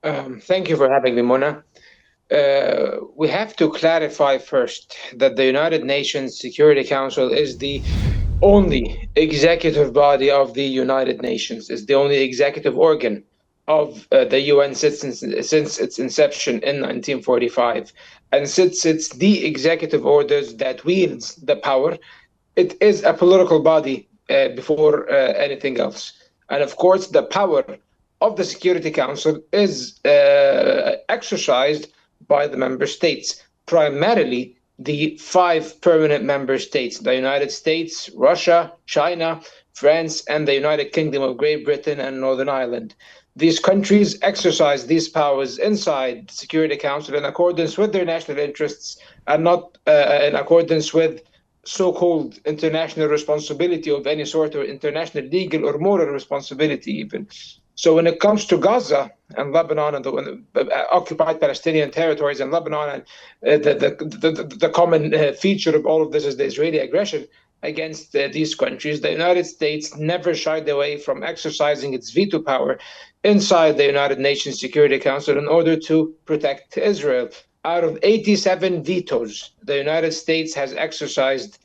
Thank you for having me, Mona. We have to clarify first that the United Nations Security Council is the only executive body of the United Nations, is the only executive organ of the UN since its inception in 1945. And since it's the executive orders that wields the power, it is a political body before anything else. And of course, the power of the Security Council is exercised by the member states, primarily the five permanent member states: the United States, Russia, China, France, and the United Kingdom of Great Britain and Northern Ireland. These countries exercise these powers inside the Security Council in accordance with their national interests and not in accordance with so-called international responsibility of any sort, or international legal or moral responsibility even. So when it comes to Gaza and Lebanon and the occupied Palestinian territories in Lebanon, and the common feature of all of this is the Israeli aggression against these countries, the United States never shied away from exercising its veto power inside the United Nations Security Council in order to protect Israel. Out of 87 vetoes the United States has exercised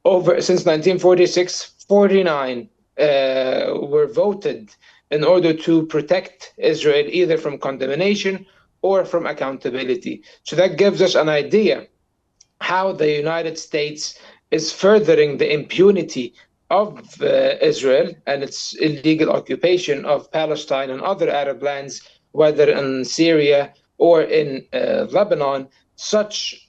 over since 1946, 49 were voted in order to protect Israel either from condemnation or from accountability. So that gives us an idea how the United States is furthering the impunity of Israel and its illegal occupation of Palestine and other Arab lands, whether in Syria or in Lebanon. Such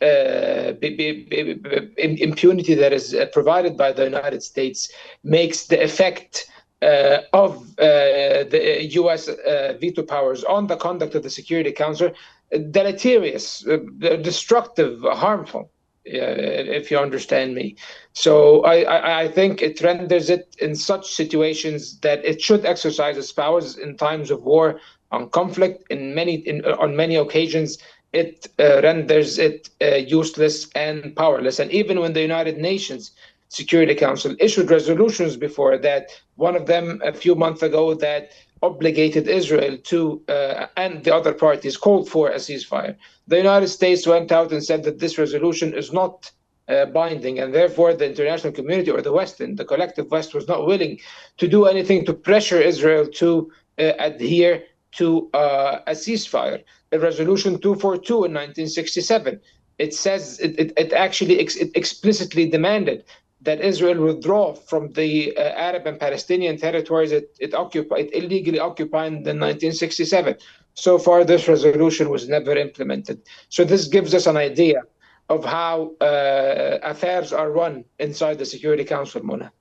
impunity that is provided by the United States makes the effect of the U.S. Veto powers on the conduct of the Security Council deleterious, destructive, harmful, if you understand me. So I think it renders it in such situations that it should exercise its powers in times of war, on conflict, on many occasions. It renders it useless and powerless. And even when the United Nations Security Council issued resolutions before that, one of them a few months ago that obligated Israel to, and the other parties called for a ceasefire. The United States went out and said that this resolution is not binding, and therefore the international community, or the West, the collective West, was not willing to do anything to pressure Israel to adhere to a ceasefire. In Resolution 242 in 1967, it says it actually explicitly demanded that Israel withdraw from the Arab and Palestinian territories it illegally occupied in 1967. So far, this resolution was never implemented. So this gives us an idea of how affairs are run inside the Security Council, Mona.